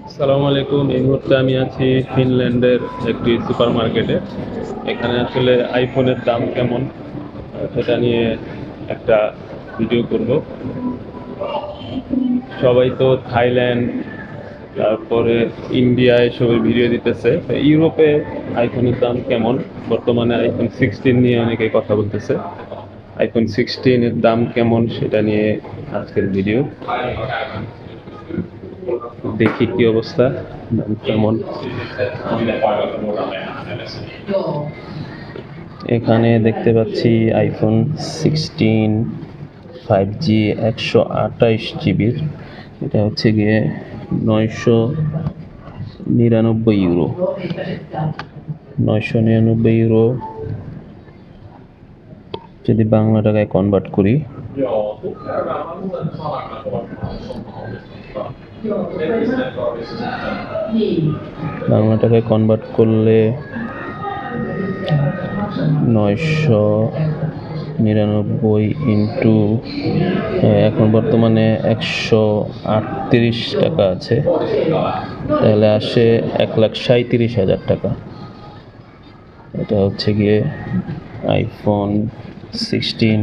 আসসালামু আলাইকুম। এই মুহূর্তে আমি আছি ফিনল্যান্ডের একটি সুপার মার্কেটে। এখানে আসলে আইফোনের দাম কেমন সেটা নিয়ে একটা ভিডিও করব। সবাই তো থাইল্যান্ড, তারপরে ইন্ডিয়া এসবের ভিডিও দিতেছে। তো ইউরোপে আইফোনের দাম কেমন, বর্তমানে আইফোন 16 নিয়ে অনেকে কথা বলতেছে। আইফোন 16 এর দাম কেমন সেটা নিয়ে আজকের ভিডিও। দেখি কি অবস্থা, দাম কেমন। এখানে দেখতে পাচ্ছি আইফোন 16 5G 128 জিবির। এটা হচ্ছে গিয়ে 999 ইউরো। 999 ইউরো যদি বাংলা টাকায় কনভার্ট করি, বাংলা টাকায় কনভার্ট করলে 999 ইন্টু এখন বর্তমানে 138 টাকা আছে, তাহলে আসে 1,37,000 টাকা। এটা হচ্ছে গিয়ে আইফোন 16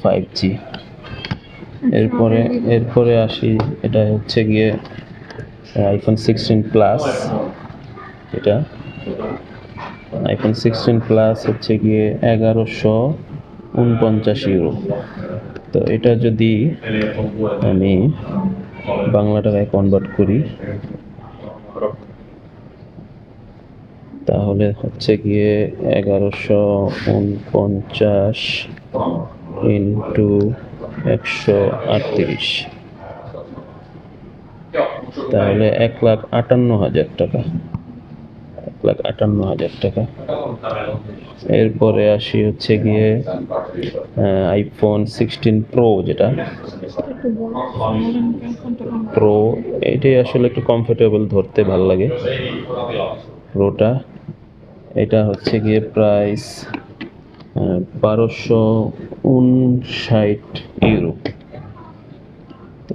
5G। এরপরে আসি, এটা হচ্ছে গিয়ে আইফোন 16 প্লাস। এটা আইফোন 16 প্লাস হচ্ছে গিয়ে 1149 ইউরো। তো এটা যদি আমি বাংলা টাকায় কনভার্ট করি, তাহলে হচ্ছে গিয়ে 1149 ইন্টু 138, তাহলে 1,58,000 টাকা। 1,58,000 টাকা। এরপরে আসি হচ্ছে গিয়ে আইফোন 16 প্রো, যেটা প্রো, এটাই আসলে একটু কমফোর্টেবল, ধরতে ভাল লাগে প্রোটা। এটা হচ্ছে গিয়ে প্রাইস 1259 ইউরো।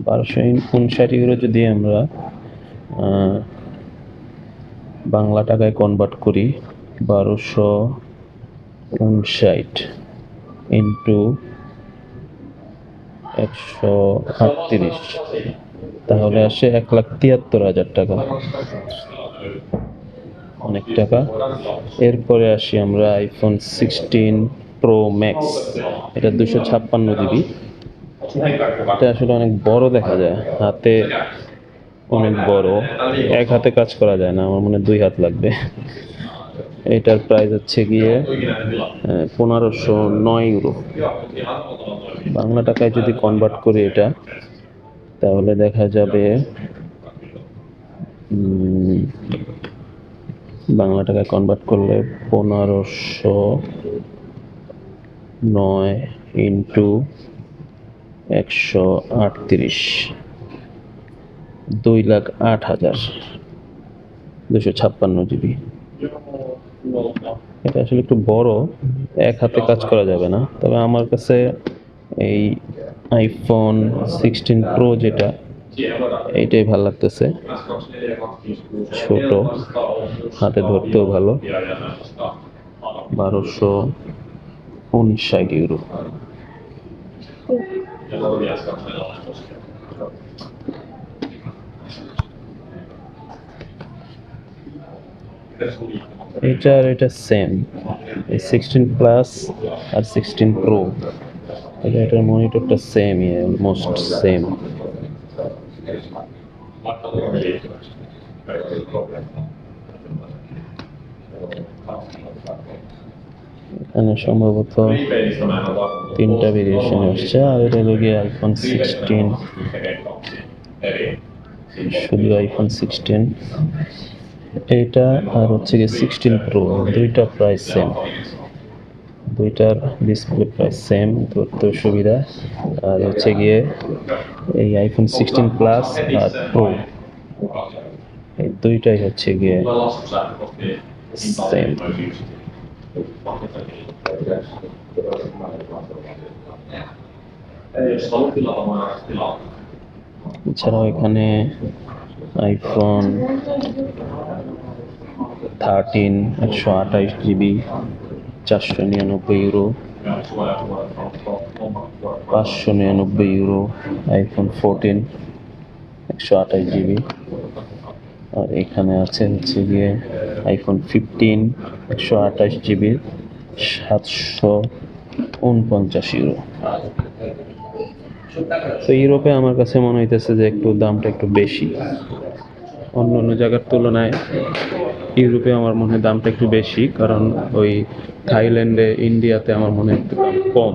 1259 ইউরো যদি আমরা বাংলা টাকায় কনভার্ট করি, 1259 ইন্টু 138, তাহলে আসে 1,73,000 টাকা। অনেক টাকা। এরপরে আসি আমরা আইফোন 16 প্রো ম্যাক্স। এটা 256 জিবি। এটা আসলে অনেক বড় দেখা যায়, হাতে অনেক বড়, এক হাতে কাজ করা যায় না, আমার মনে হয় 2 হাত লাগবে। এটার প্রাইস হচ্ছে গিয়ে 1,509 ইউরো। বাংলা টাকায় যদি কনভার্ট করি এটা, তাহলে দেখা যাবে বাংলা টাকায় কনভার্ট করলে 1,509 ইন্টু 138, 2,08,000। 256 জিবি। এটা আসলে একটু বড়, এক হাতে কাজ করা যাবে না। তবে আমার কাছে এই আইফোন 16 প্রো যেটা, এইটাই ভালো লাগতেছে। ছোট, হাতে ধরতেও ভালো। 1259 ইউরো। এটা সেম, এই 16 প্লাস আর 16 প্রো, এটার মনিটরটা সেম, অলমোস্ট সেম। এখানে সম্ভবত 3টা ভেরিয়েশন আসছে, আর এটা হলো গিয়ে আইফোন 16, শুধু আইফোন 16 এইটা, আর হচ্ছে গিয়ে 16 প্রো, দুইটা প্রাইস সেম। দুইটার ডিসপ্লে প্রাইস সেম, ধরতে সুবিধা। আর হচ্ছে গিয়ে এই আইফোন 16 প্লাস আর প্রো, এই দুইটাই হচ্ছে গিয়ে সেম। এছাড়াও এখানে iPhone 13 128 GB 499 euro, 599 euro. IPhone 14 128 GB. আর এখানে আছে হচ্ছে গিয়ে আইফোন 15 128 জিবি 749 ইউরো। তো ইউরোপে আমার কাছে মনে হইতেছে যে একটু দামটা একটু বেশি, অন্য অন্য জায়গার তুলনায় ইউরোপে আমার মনে হয় দামটা একটু বেশি, কারণ ওই থাইল্যান্ডে, ইন্ডিয়াতে আমার মনে হয় একটু দাম কম।